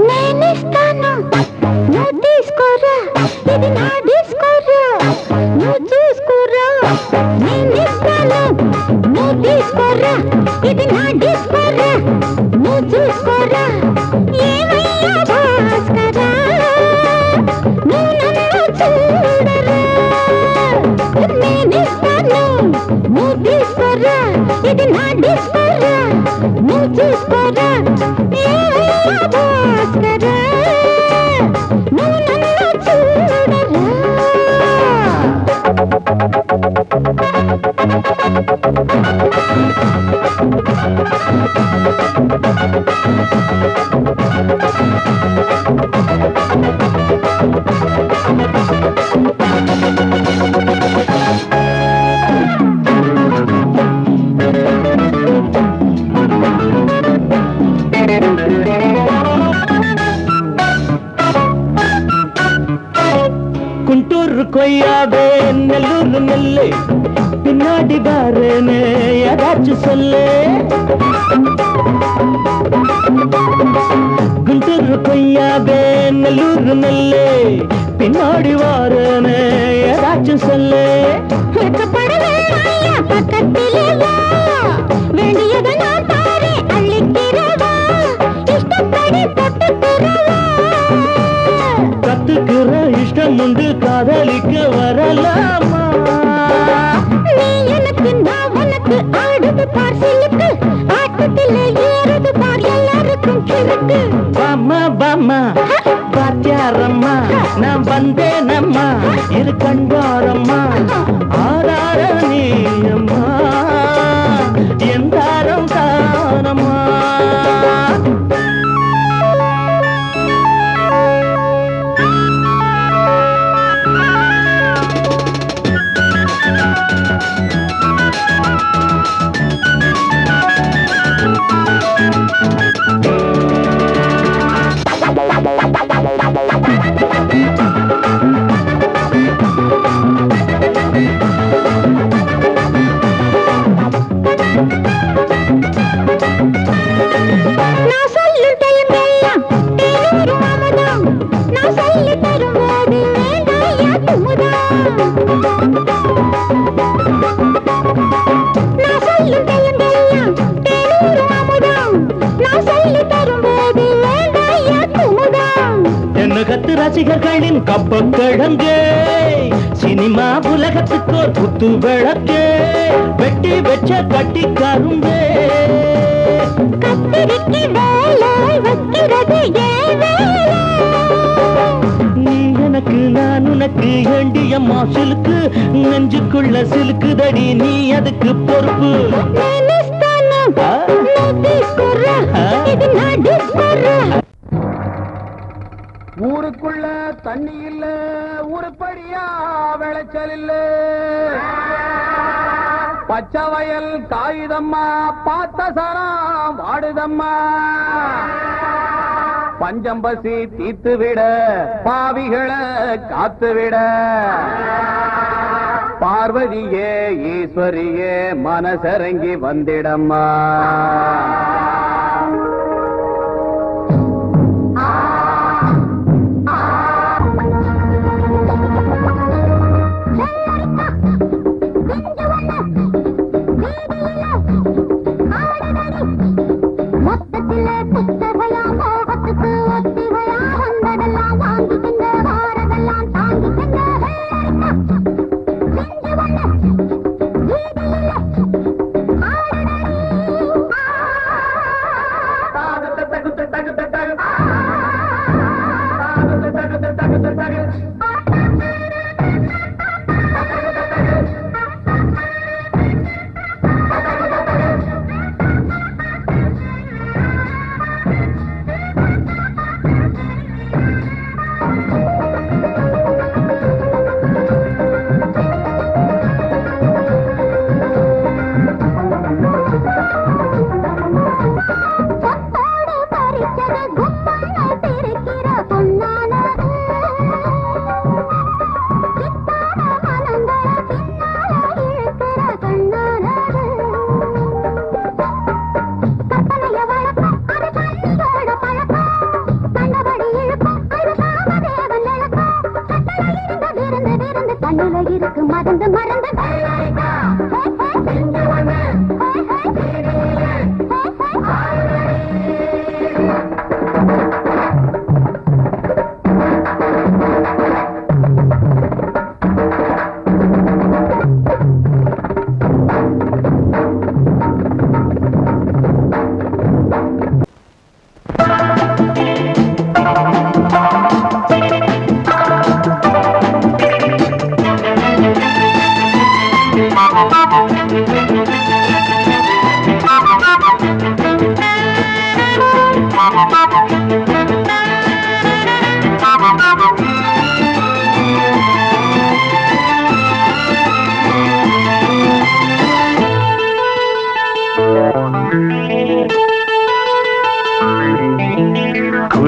నేనిస్తాను నువ్వు తీసుకోరా, ఇది నా డిస్కోరా, నువ్వు చూసుకోరా. నేనిస్తాను నువ్వు తీసుకోరా, ఇది నా డిస్కోరా, నువ్వు చూసుకోరా. ఏమయ్యా భాస్కరా, నువ్వు నన్ను చూడరా. నేనిస్తాను నువ్వు తీసుకోరా, ఇది నా డిస్కోరా, నువ్వు చూసుకోరా. ఏమయ్యా భాస్కరా, నువ్వు నన్ను చూడరా. குண்டூர் கொய்யாவே நெல்லூர் நெல்லை பின்னாடி பாருன்னு ஏதாச்சும் சொல்லு. குண்டூர் கொய்யாவே நெல்லூர் நெல்லை பின்னாடி வாருன்னு ஏதாச்சும் சொல்லு. பக்கத்திலே வா, வேண்டியதை நான் தாரே அள்ளிக்கிறவா, இஷ்டப்படி தொட்டுக்கிறவா. கத்துக்கிற இஷ்டம் உண்டு, காதலிக்க வரலாமா? நீ எனக்கு நான் உனக்கு, ஆடுது பார் சிலுக்கு, ஆட்டத்திலே ஏறுது பார் எல்லாருக்கும் கிறுக்கு. பாமா பாமா பாத்தியாரம்மா, நான் வந்தேனம்மா, இரு கண்பாரம்மா. ஆரார நீ அம்மா, எந்தாரம் தானம்மா. நான் சொல்லும் டைம் எல்லாம் தேனூரும் அமுதம், நான் சொல்லி தரும்போது வேண்டாயா குமுதம். நான் சொல்லும் டைம் எல்லாம் தேனூரும் அமுதம், நான் சொல்லி தரும்போது வேண்டாயா குமுதம். தென்னகத்து ரசிகர்களின் கப்ப கிழங்கே, சினிமா உலகத்துக்கோர் குத்து விளக்கே, வெட்டி வச்ச கட்டி கரும்பே. கத்திரிக்கு வேலை வைக்கிறது ஏன் வேலை? நீ எனக்கு நான் உனக்கு ஏண்டியம்மா சிலுக்கு, நெஞ்சுக்குள்ள சிலுக்குதடி நீ அதுக்கு பொறுப்பு. నేనిస్తాను నువ్వు తీసుకోరా, ఇది నా డిస్కోరా. ஊருக்குள்ள தண்ணி இல்ல, ஊருப்படியா விளைச்சல் இல்ல, பச்சை வயல் காயுதம்மா, பார்த்த சரம் வாடுதம்மா. பஞ்சம் பசி தீத்து விட, பாவிகளை காத்து விட, பார்வதியே ஈஸ்வரியே மனசரங்கி வந்திடம்மா. மொத்தத்திலே புத்தகையா மோகத்துக்கு ஒத்திகையா, வந்ததெல்லாம் வாங்கிக்கிங்க, வாரதெல்லாம் தாங்கிக்கிங்க. செஞ்சு வண்ண வீதியில ஆடடடி.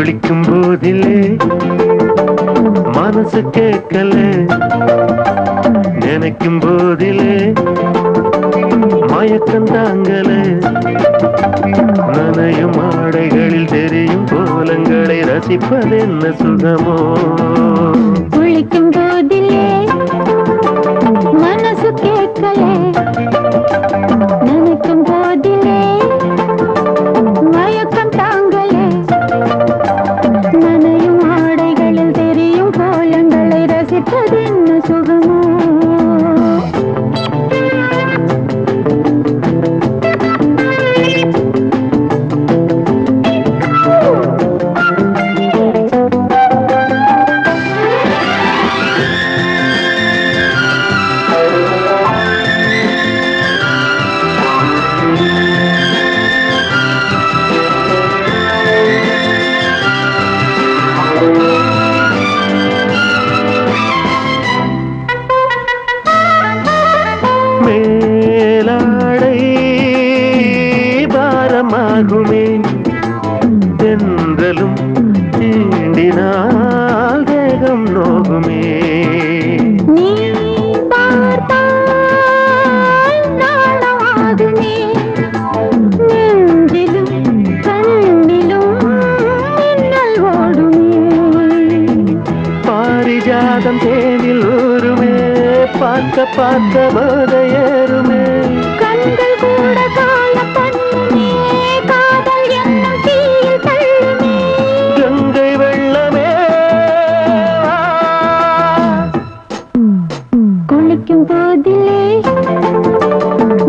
குளிக்கும் போதிலே மனசு கேட்கல, நினைக்கும் போதிலே மயக்கம் தாங்கல, நனையும் ஆடைகளில் தெரியும் கோலங்களை ரசிப்பது என்ன சுகமோ. குளிக்கும் போதிலே மனசு கேட்கல, நினைக்கும் போதிலே மயக்கம் தாங்கல, நனையும் ஆடைகளில் தெரியும் கோலங்களை ரசிப்பது என்ன சுகமோ. மேலாடை பாரமாகுமே, தென்றலும் தீண்டினால் தேகம் நோகுமே. நீ பார்த்தால் நாணமாகுமே, நெஞ்சிலும் கண்ணிலும் மின்னல் ஓடுமே. பாரிஜாதம் தேனில் ஊருமே, பார்க்க பார்க்க போதையேறுமே. கண்கள் கூட காண பண்ணுமே, காதல் என்னும் தீயில் தள்ளுமே. கங்கை வெள்ளமே குளிக்கும் போதிலே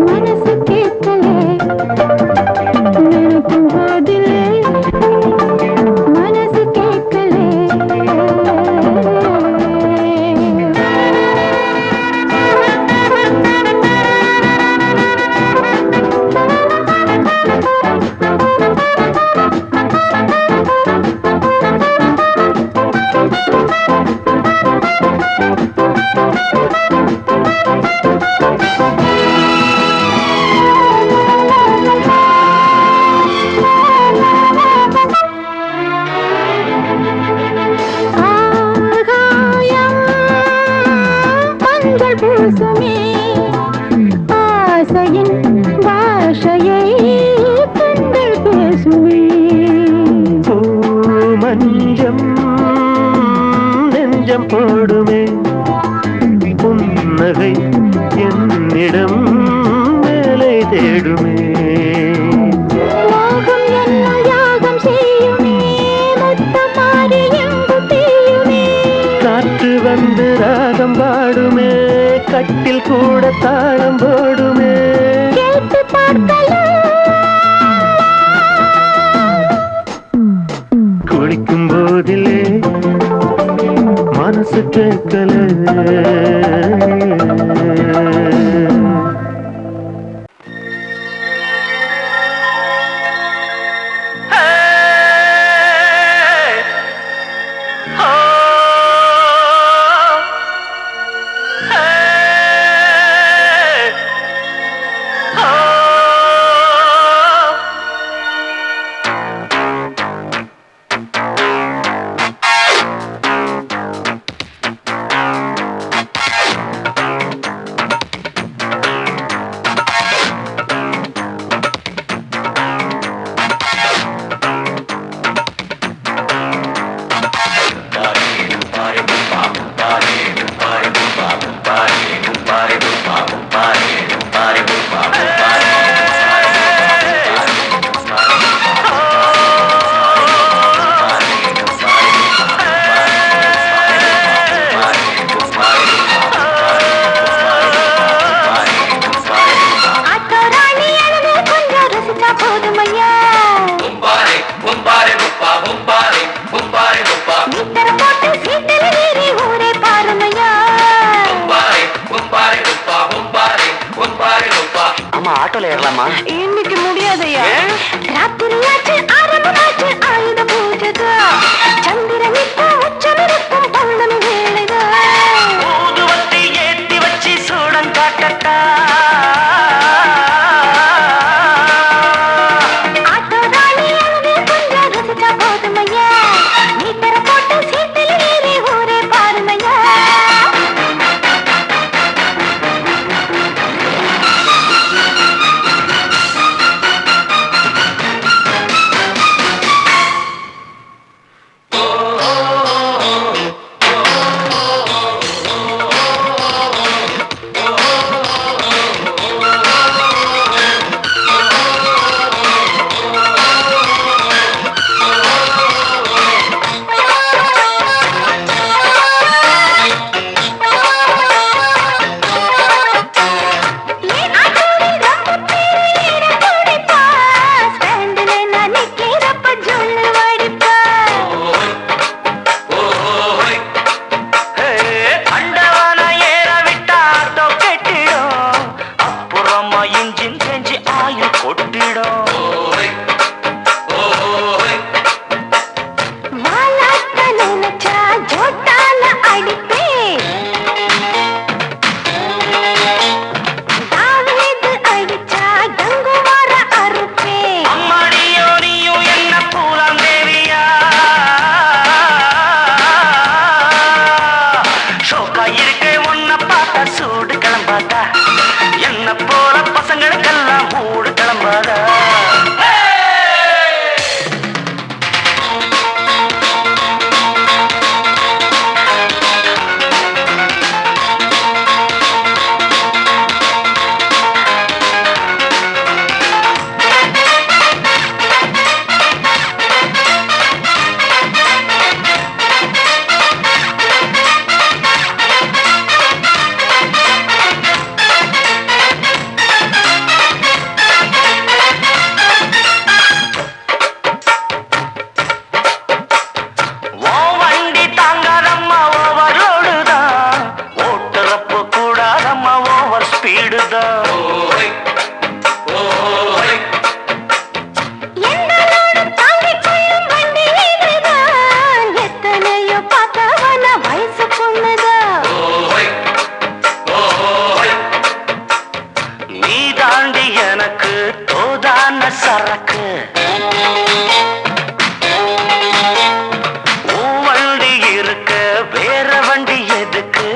மனசு கேட்கலே, நினைக்கும் போதிலே மனசு கேட்கலே. ஆகாயம் மஞ்சள் பூசுமே, ஆசையின் பாஷையை கண்கள் பேசுமே. பூ மஞ்சம் நெஞ்சம் போடுமே, புன்னகை என்னிடம் மேலே தேடுமே. மோகம் என்னும் யாகம் செய்யுமே, முத்தம் மாறி எங்கு தீயுமே. காற்று வந்து ராகம் பாடுமே, கட்டில் கூட தாளம் போடுமே. கேட்டு பார்க்கலாம். குளிக்கும் போதிலே மனசு கேட்கல. ஆட்டோல ஏறலாமா? இன்னைக்கு முடியாதையா, ராத்திரியாச்சு ஆரம்பமாச்சு ஆயுத பூஜைக்கு. சந்திரன் இப்போ உச்சமிருக்கும் பௌர்ணமி வேளைக்கு. ஊதுவத்தி ஏத்தி வச்சு சூடம் காட்டட்டா. ஆட்டோ ராணி கொஞ்சம் ரசிச்சா போதுமையா. சூடான சரக்கு வண்டி இருக்கு வேற வண்டி எதுக்கு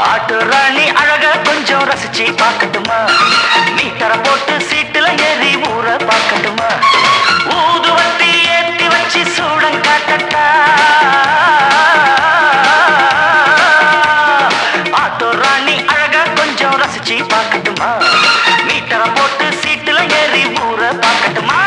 ஆட்டு ராணி அழக கொஞ்சம் ரசிச்சு பார்க்கட்டுமா மீட்டர போட்டு சீட்டுல ஏறி ஊற பார்க்கட்டுமா ஊதுவத்தி ஏத்தி வச்சு சூடம் காட்டட்டா ஆட்டு ராணி அழக கொஞ்சம் ரசிச்சு பார்க்கட்டுமா மீட்டர போட்டு சீட்டுல ஏறி ஊற பார்க்கட்டுமா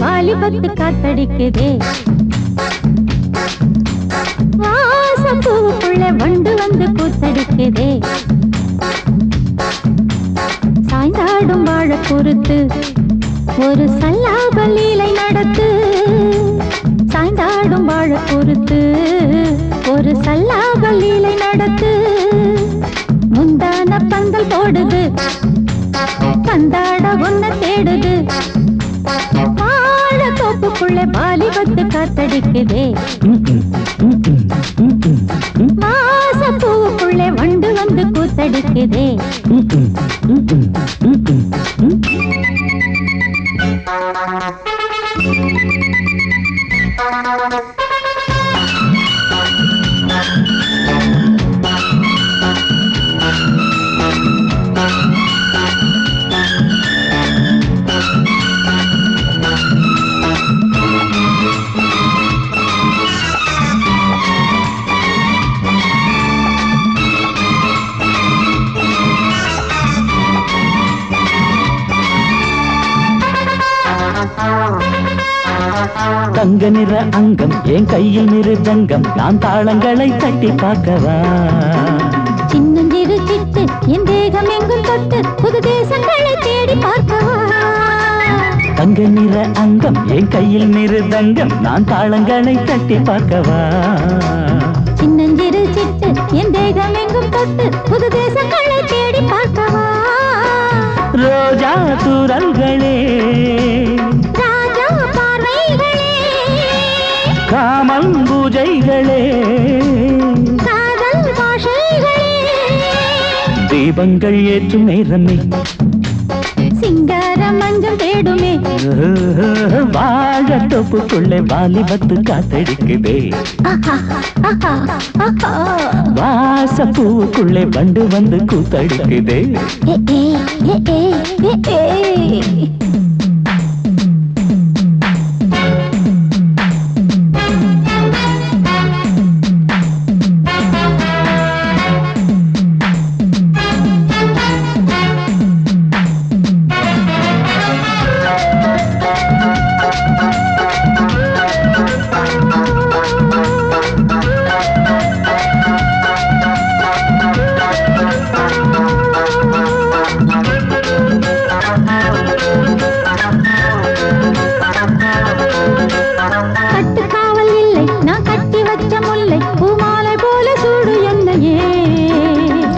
வாலிபத்து காத்தடிக்குதே வாசப்பூவுக்குள்ள வண்டு வந்து கூத்தடிக்குதே சாய்ந்தாடும் வாழ பொறுத்து ஒரு சல்லாப லீலை நடத்து சாய்ந்தாடும் வாழ பொறுத்து ஒரு சல்லாப லீலை நடத்து முந்தான பந்தல் போடுது பந்தாட ஒன்ன தேடுது தோப்புக்குள்ள வாலிபத்து காத்தடிக்குதே மாசப்பூவுக்குள்ள வண்டு வந்து கூத்தடிக்குதே தங்க நிற அங்கம் என் கையில் மிருதங்கம் நான் தாளங்களை தட்டி பார்க்கவா சின்னஞ்சிறு சிட்டு என் தேகம் எங்கும் தொட்டு புது தேசங்களை தேடி பார்க்கவா தங்க நிற அங்கம் என் கையில் மிருதங்கம் நான் தாளங்களை தட்டி பார்க்கவா சின்னஞ்சிறு சிட்டு என் தேகம் எங்கும் தொட்டு புது தேசங்களை தேடி பார்க்கவா ரோஜா தூரல்களே ராஜா பார்வைகளே காமல் பூஜைகளே காதல் பாஷைகளே தீபங்கள் ஏற்றும் நேரமே சிங்கார மஞ்சள் தேடுமே வாழ தொப்புக்குள்ளே வாலிபத்து காத்தடிக்குதே வாசப்பூவுக்குள்ளே வண்டு வந்து கூத்தடிக்குதே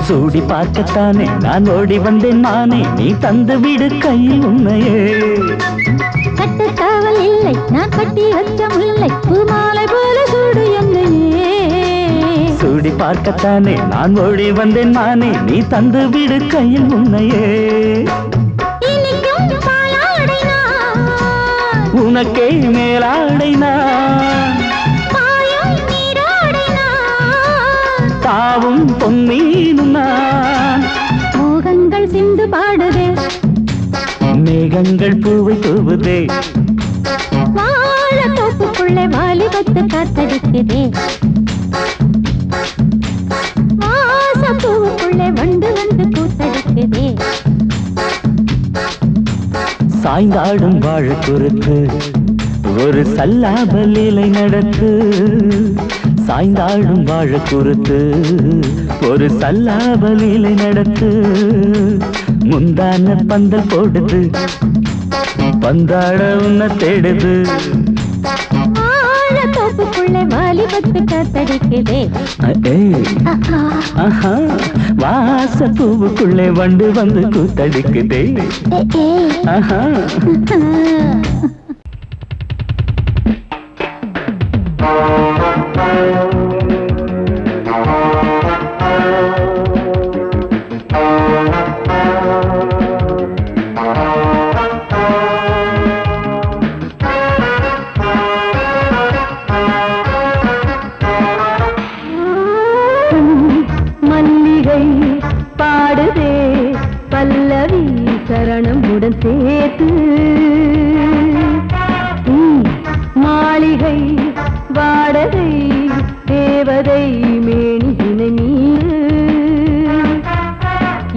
சூடி பார்க்கத்தானே நான் ஓடி வந்தேன் மானே நீ தந்து விடு கையில் உன்னையே கட்டுக்காவல் இல்லை நான் கட்டி வச்ச முல்லை பூமாலை போல சூடு என்னையே சூடி பார்க்கத்தானே நான் ஓடி வந்தேன் மானே நீ தந்து விடு கையில் உன்னையே உனக்கே மேலாடைனா தாவும் பொன்னீனும் நான் மோகங்கள் சிந்து பாடுதே மேகங்கள் பூவை தூவுதே வாழ தோப்புக்குள்ளே வாலிபத்து காத்தடிக்குதே வாசப்பூவுக்குள்ளே வண்டு வந்து கூத்தடிக்குதே சாய்ந்தாடும் வாழ குறுக்கு ஒரு சல்லாபலீலை நடத்து சாய்ந்தாடும் வாழ குறுத்து ஒரு சல்லாபலீலை நடத்து முந்தான பந்தல் போடுது பந்தாட உன்னை தேடுது தோப்புக்குள்ளே வாலிபத்து காத்தடிக்குதே வாச பூவுக்குள்ளே வண்டு வந்து கூத்தடிக்குதே ஆஹா சரணமுடன் சேர்த்து மாளிகை வாடகை தேவதை மேனியினை நீர்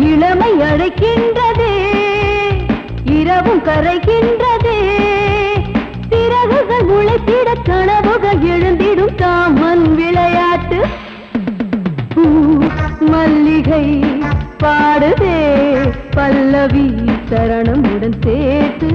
இளமை அழைக்கின்றதே இரவும் கரைகின்றதே சிறகுகள் முளைத்திட கனவுகள் எழுந்திடும் காமன் விளையாட்டு மல்லிகை பாடுதே பல்லவி சரணமுடன் சேர்த்து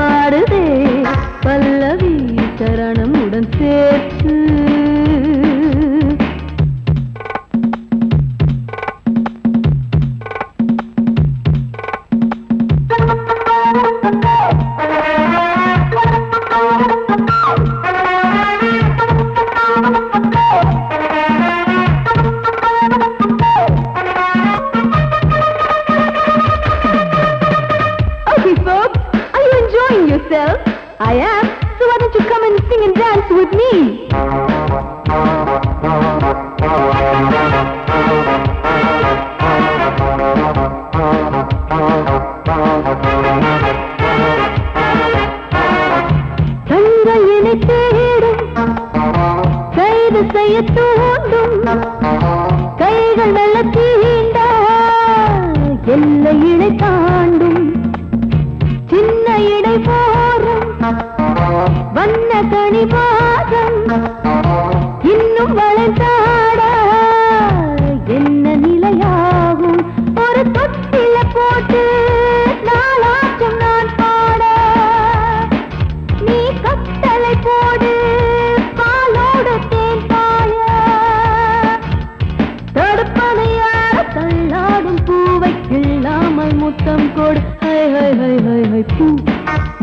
பாடுதே பல்லவி சரணமுடன் சேர்த்து I am, so why don't you come and sing and dance with me? தங்கையினை தேடும் கைது செய்ய தூண்டும் கைகள் நல்ல தீண்டா எல்லை இடை தாண்டும் சின்ன இடை போரும் வண்ண கணிவாதம் இன்னும் வளைந்தாட என்ன நிலையாகும் ஒரு தொட்டில போட்டு நாளாச்சும் நான் பாட நீ கட்டளை போடு பாலோடு தேன் பாய தடுப்பனையார தள்ளாடும் பூவை கிள்ளாமல் முத்தம் கொடு high high high high high பூ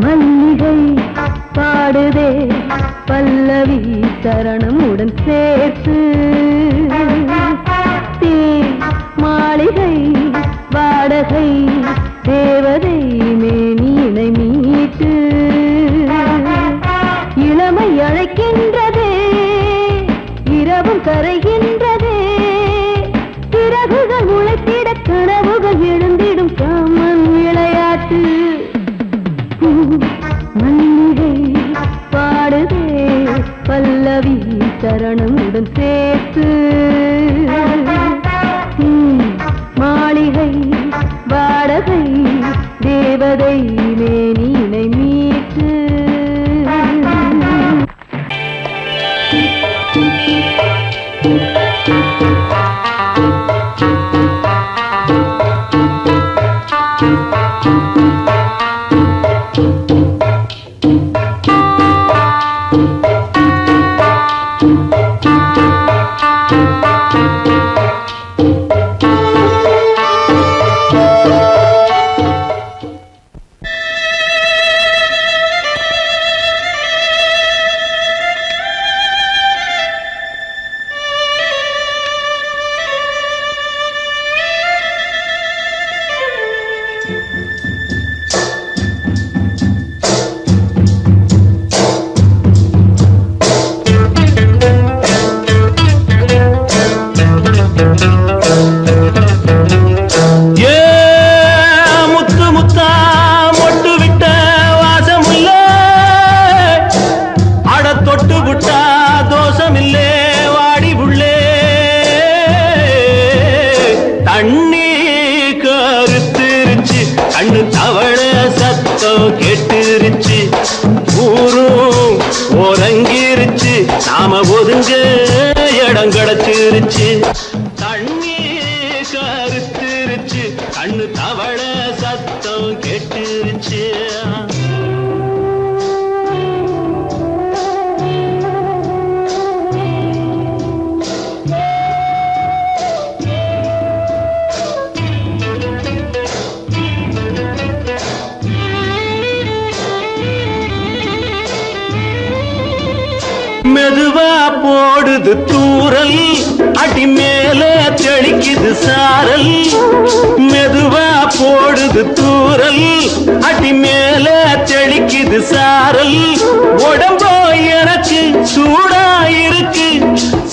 மல்லிகை பாடுதே பல்லவி சரணமுடன் சேர்த்து மாளிகை வாடகை தேவதை மேனியினை மீட்டு இளமை அழைக்கின்றதே இரவும் கரைகின்றதே சிறகுகள் முளைத்திட கனவுகள் எழுந்திடும் காமன் விளையாட்டு மல்லிகை பாடுதே பல்லவி சரணமுடன் சேர்த்து மாளிகை தேவதை மேனினை மீட்டு கண்ணு தவள சத்தம் கேட்டுருச்சு ஊரும் உறங்கிருச்சு நாம ஒதுங்க இடம் கிடைச்சிருச்சு தண்ணி கருத்துருச்சு கண்ணு தவள சத்தம் கேட்டுருச்சு மெதுவா போடுது தூரல் அடி மேல தெளிக்குது சாரல் மெதுவா போடுது தூரல் அடி மேல தெளிக்குது சாரல் உடம்போ எனக்கு சூடா இருக்கு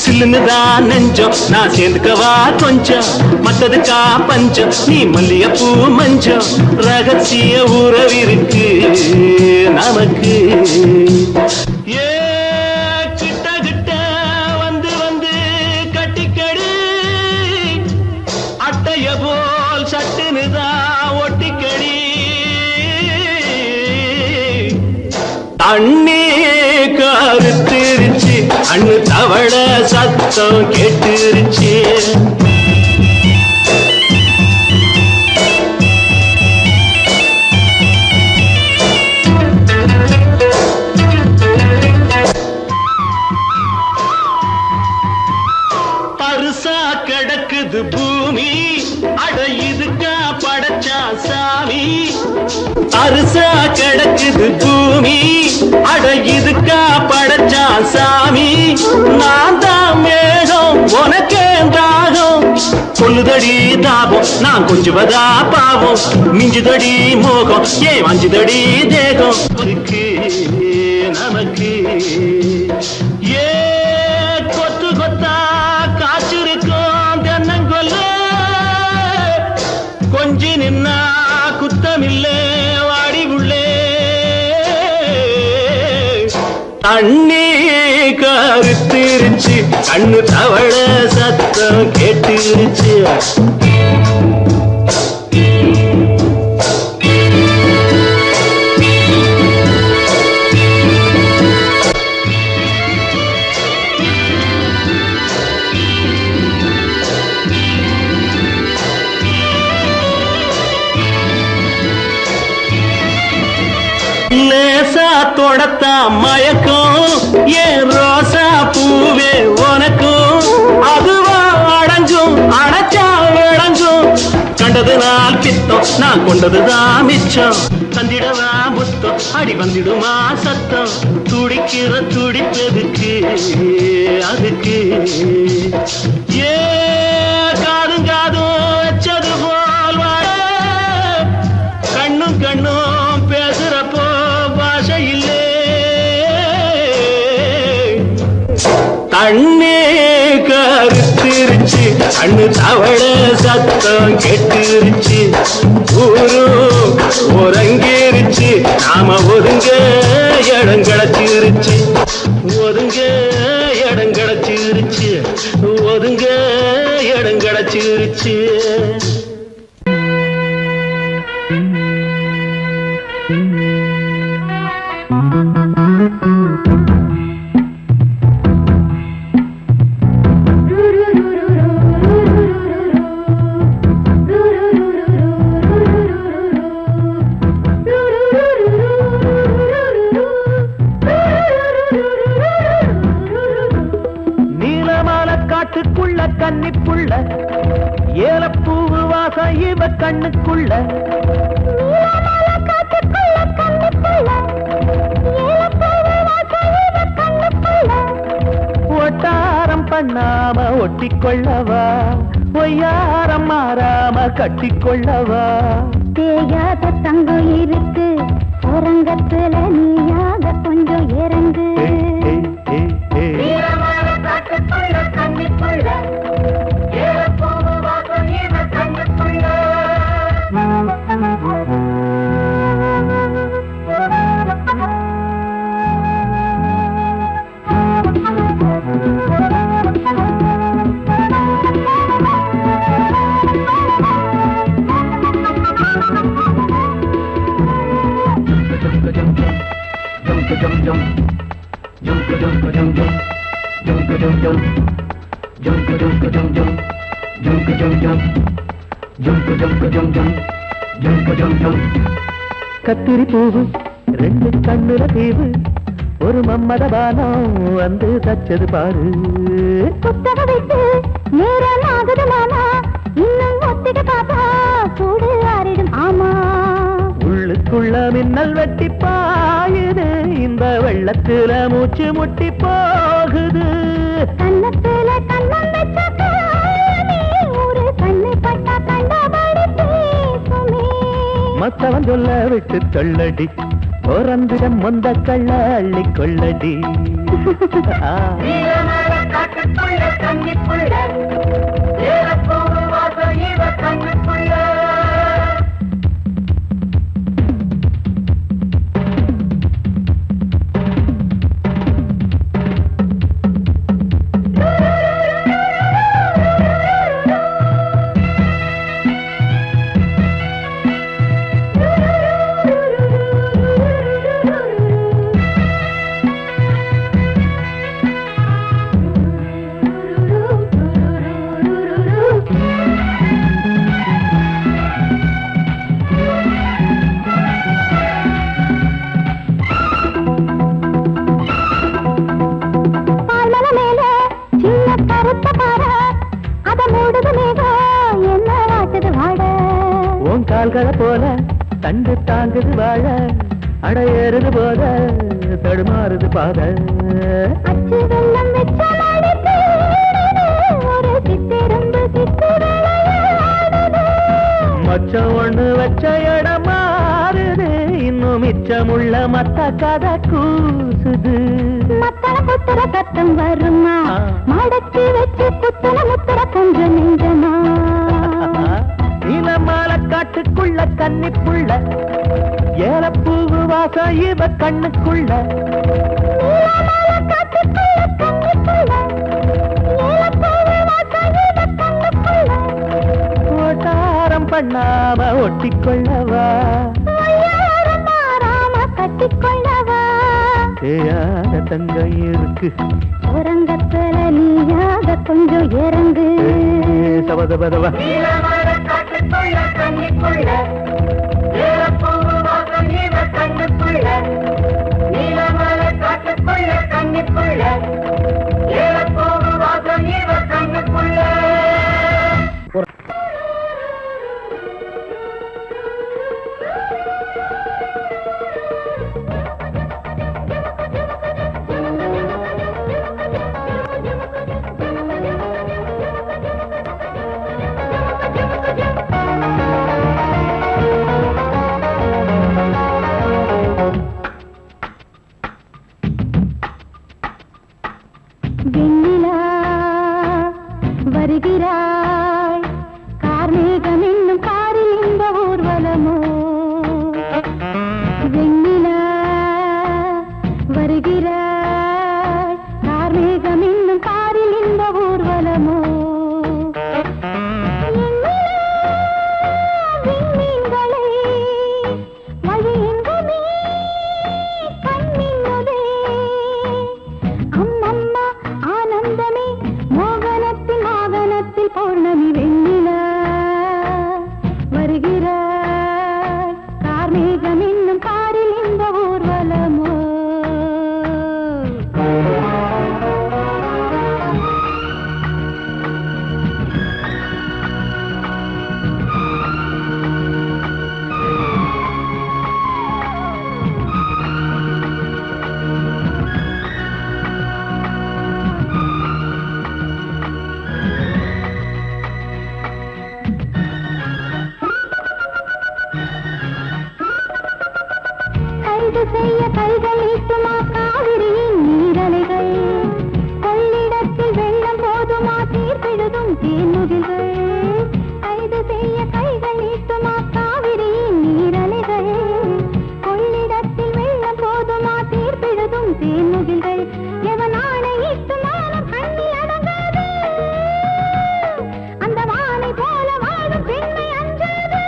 சில்லுன்னுதான் நெஞ்சம் நான் சேர்ந்துக்கவா கொஞ்சம் மத்ததுக்கா பஞ்சம் நீ மல்லிகைப்பூ மஞ்சம் ரகசிய உறவிருக்கு நமக்கு போல் சட்டுனுதான் ஒட்டிக்கடி தண்ணி கருத்துருச்சு அண்ணு தவள சத்தம் கேட்டுருச்சு பருசா கிடக்குது பூமி அட இதுக்கா படைச்சா சாமி அரிசா கிடக்குது பூமி அட இதுக்கா படைச்சா சாமி நான் தான் மேகம் உனக்கே தாகம் சொல்லுதடி தாபம் நான் கொஞ்சுவதா பாவம் மிஞ்சுதடி மோகம் ஏன் வஞ்சுதடி தேகம் இருக்கு நமக்கு ஏ கொத்து கொத்தா காய்ச்சிருக்கும் தென்னங்கொல்ல கொஞ்சி நின்னா குத்தமில்லே வாடி உள்ளே தண்ணி கருத்திருச்சு கண்ணு தவள சத்தம் கேட்டுருச்சு லேசா தொடத்தா மயக்கம் ஏன் ரோசா பூவே உனக்கும் அதுவா அடைஞ்சும் அடைச்சா விளங்கும் கண்டது நாள் பித்தம் நான் கொண்டதுதான் மிச்சம் தந்திடவா புத்தம் அடி வந்திடுமா சத்தம் துடிக்கிற துடிப்பதுக்கு அதுக்கு ஏ காதும் காதும் வச்சது போல் கண்ணும் கண்ணும் பேசுறப்போ பாஷை இல்லே தண்ணி கருத்திருச்சு கண்ணு தவள சத்தம் கெட்டுருச்சு ஊரும் உறங்கிருச்சு நாம ஒதுங்க இடம் கிடைச்சிருச்சு ஒதுங்க இடம் கிடைச்சிருச்சு ஒதுங்க இடம் கிடைச்சிருச்சு கண்ணுக்குள்ள ஒட்டாரம் பண்ணாம ஒட்டிக்கொள்ளவா பொய்யாரம் மாறாம கட்டிக்கொள்ளவா தேயாத தங்கம் இருக்கு உறங்கத்துல நீயாக கொஞ்சம் இறங்கு கத்திரி பூவு ரெண்டு கண்ணுல தீவு ஒரு மம்மத பானம் வந்து தச்சது பாரு புத்தக விட்டு நேரம் ஆகுது மாமா இன்னும் ஒத்திக பாப்பா கூடு ஆறிடும் ஆமா உள்ளுக்குள்ள மின்னல் வெட்டி பாயுது இந்த வெள்ளத்துல மூச்சு முட்டி போகுது கண்ணத்துல கண்ணம் வச்ச ஒரு கண்ணு பட்டா கண்டபடி பேசுமே மத்தவன் சொல்ல விட்டு சொல்லடி ஓரந்திடம் மொந்த கள்ள அள்ளி கொள்ளடி கால்களை போல தண்டு தாங்குது வாழ அடையேறுது போல தடுமாறுது பாத அச்சு வெள்ளம் வெச்ச ஒரு சித்திரம்பு மச்சம் ஒண்ணு வச்ச இடம் மாறுது இன்னும் மிச்சமுள்ள மத்த கதை கூசுது மத்தன புத்தர சத்தம் வருமா மடக்கி வச்சு புத்தன முத்தர கொஞ்சம் நெஞ்சமா நீலமால காட்டுக்குள்ள கன்னிப்புள்ள ஏலப்பூவு வாசம் இவ கண்ணுக்குள்ள ஓட்டாரம் பண்ணாம ஒட்டிக்கொள்ளவா கட்டிக்கொள்ளவா தேயாத தங்கம் இருக்கு உறங்கத்துல நீயாக கொஞ்சம் இறங்கு சபதபதவா வெண்ணிலா வருகிறாய் கார்மேகம் என்னும் காரில் இந்த ஊர்வலமோ வெண்ணிலா வருகிறாய் கார்மேகம் என்னும் காரில் இந்த ஊர்வலமோ விண்மீன்களை வழி எங்குமே கண்ணின்னுதே அம்மம்மா ஆனந்தமே மோகனத்தில் வாகனத்தில் பௌர்ணமி வெண்ணிலா வருகிறாய் கார்மேகம் என்னும் காரில் இந்த ஊர்வலமோ கைது செய்ய கைகள் ஈட்டுமா காவிரியின் நீரலைகள் கொள்ளிடத்தில் வெள்ளம் போதுமா தீர்ப்பெழுதும் தேன்முகில்கள் கைது செய்ய கைகள் ஈட்டுமா காவிரியின் நீரலைகள் கொள்ளிடத்தில் வெள்ளம் போதுமா தீர்ப்பெழுதும் தேன்முகில்கள் எவன் ஆணையிட்டு மானம் கண்ணில் அடங்காது அந்த வானை போல வாழும் பெண்மை அஞ்சாது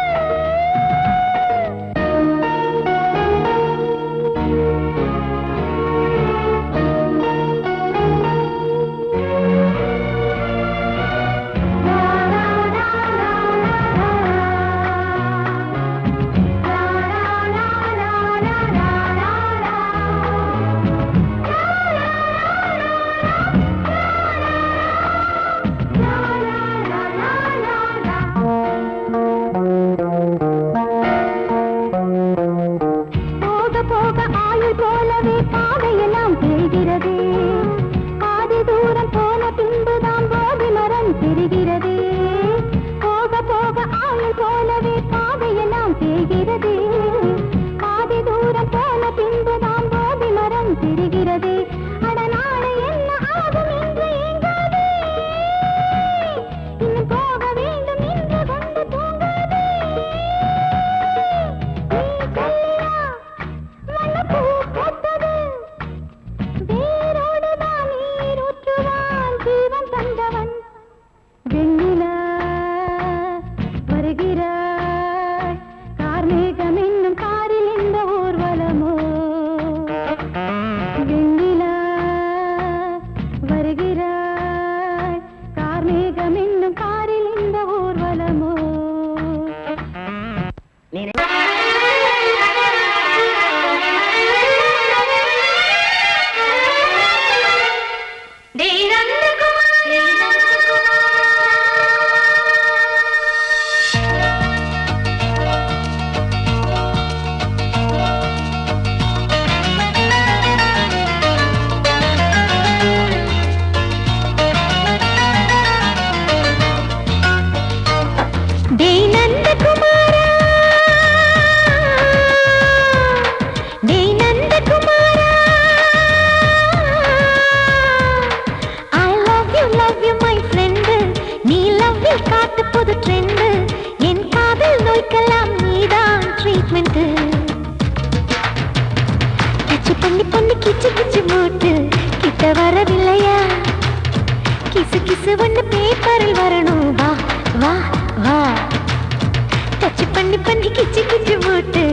போக போக ஆயுள் போலவே பாதையெல்லாம் தெரிகிறது பாதி தூரம் போன பின்புதான் போதி மரம் தெரிகிறது போக போக ஆயுள் போலவே பாதையெல்லாம் தெரிகிறது பாதி தூரம் போன பின்புதான் போதி மரம் தெரிகிறது அட நாளை என்ன ஆகும் என்று ஏங்காதே இன்னும் போக வேண்டும் என்று கொண்டு தூங்காதே நீ சொல்லியா மனப்பூ பூத்தது வேரோடுதான் நீர் ஊற்றுவான் ஜீவன் தந்தவன் வெண்ணிலா வருகிறாய் கார்மேகம் என்னும் காரில் இந்த ஊர்வலமோ வெண்ணிலா வருகிறாய் கார்மேகம் என்னும் காரில் இந்த ஊர்வலமோ காட்டு புது ட்ரெண்ட் என் காதல் நோய்க்கெல்லாம் நீதான் ட்ரீட்மெண்ட் கிச்சு பண்ணி பண்ணி கிச்சு கிச்சு மூட்டு கிட்ட வரவில்லையா கிசு கிசு ஒண்ணு பேப்பரில் வரணும் வா வா வா டச்சு பண்ணி பண்ணி கிச்சு கிச்சு மூட்டு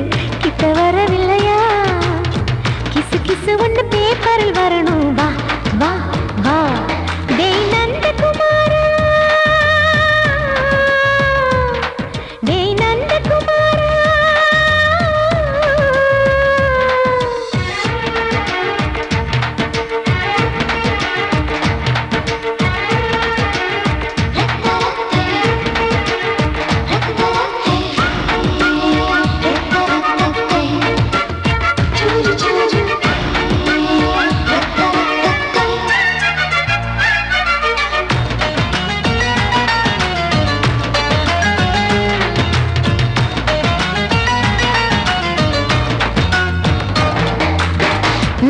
கிட்ட வரவில்லையா கிசு கிசு ஒண்ணு பேப்பரில் வரணும் வா வா வா டேய் நந்தகுமாரா டேய் நந்தகுமாரா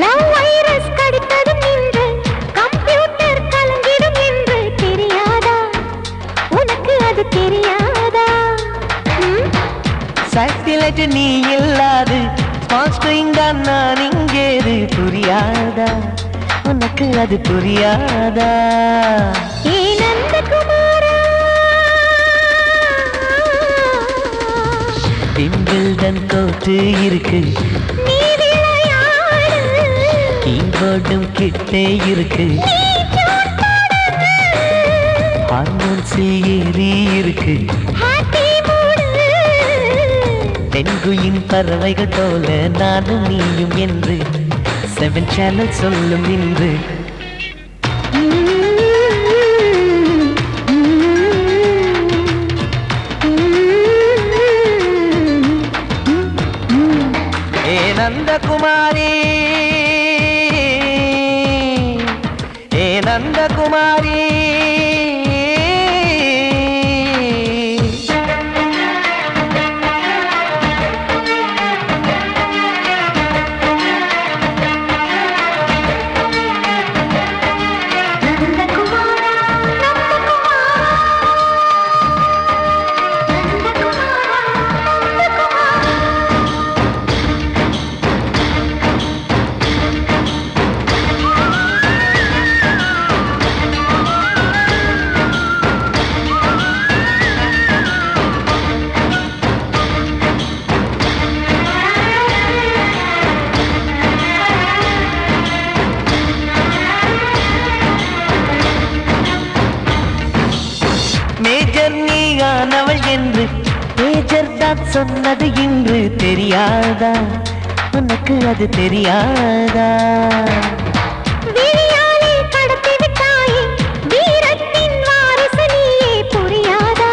லவ் வைரஸ் கடித்ததும் நின்று கம்ப்யூட்டர் கலங்கிடும் என்று தெரியாதா உனக்கு அது தெரியாதா சாட்டிலைட் நீ இல்லாது ஸ்மார்ட் தான் நான் இங்கேது புரியாதா உனக்கு அது புரியாதா ஏ நந்தகுமாரா விம்பிள்டன் கோட்டு இருக்கு நீ விளையாடு கீபோர்டும் கிட்டே இருக்கு ஹார்மோன்ஸில் ஏறி இருக்கு ஹாப்பி மூடு தென்குயின் பறவைகள் போல நானும் நீயும் என்று 7 சேனல் சொல்லும் இன்று ஏ நந்தகுமாரி ஏ நந்தகுமாரி நான் சொன்னது இன்று தெரியாதா, உனக்கு அது தெரியாதா? விழியாலே கடத்தி விட்டாயே வீரத்தின் வாரிசு நீயே, புரியாதா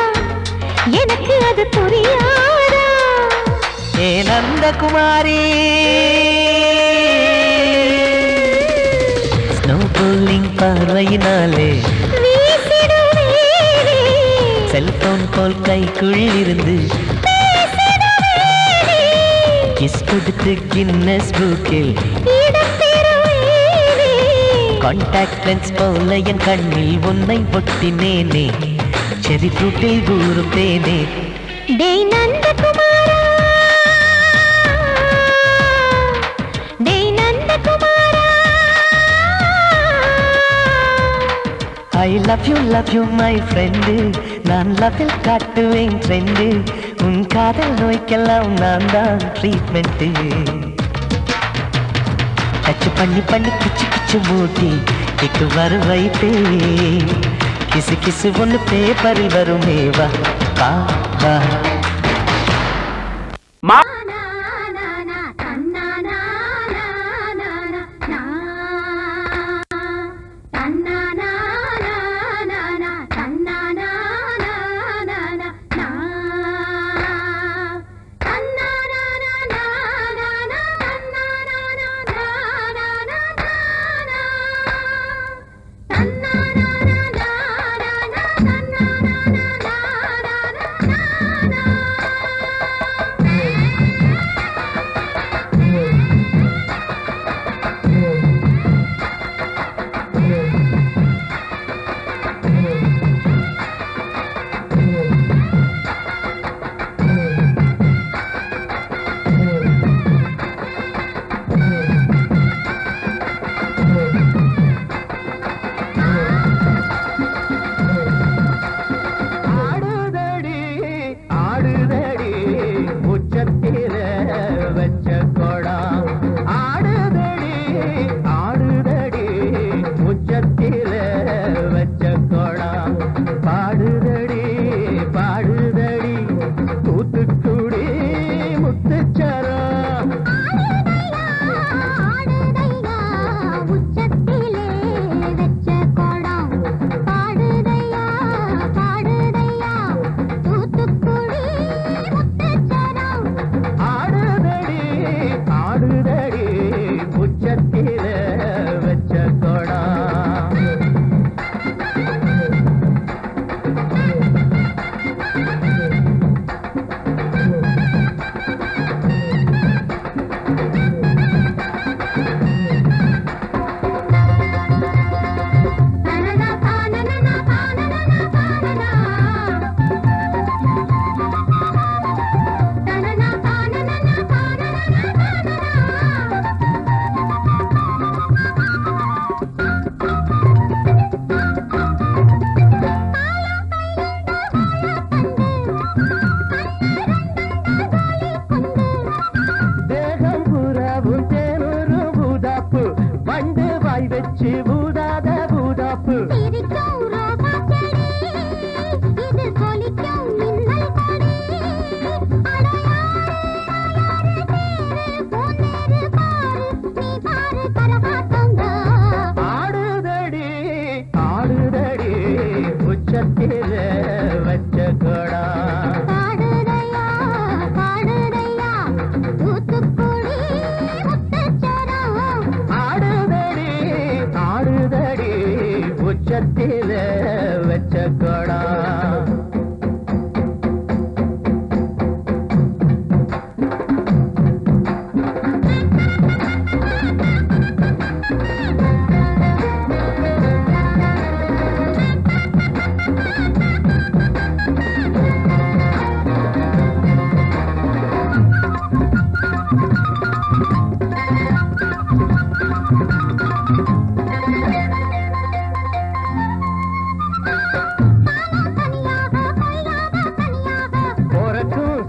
எனக்கு அது புரியாதா? ஏ நந்தகுமாரி, ஸ்னோ போலிங் பார்வையினாலே வீசிடுவேனே, செல்போன் போல் கைக்குள் இருந்து பேசிடுவேனே, கிஸ் கொடுத்து கின்னஸ் புக்கில் இடம் பெறுவேனே. கான்டாக்ட் லென்ஸ் போல என் கண்ணில் உன்னை ஒட்டினேனே, செரி ஃப்ரூட்டில் ஊறும் தேனே. டேய் நந்தகுமாரா, டேய் நந்தகுமாரா, I love you my friend, நான் லவ்வில் காட்டுவேன் ட்ரெண்டு, உன் காதல் நோய்க்கெல்லாம் நான் தான் ட்ரீட்மெண்ட்டு. டச் பண்ணி பண்ணி கிச்சு கிச்சு மூட்டி கிக்கு வர வைப்பே, கிசு கிசு ஒன்று பேப்பரில் வருமே, வா வா வா.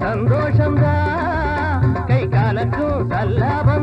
சந்தோஷம்தான் கை காலக்கும் சல்லாப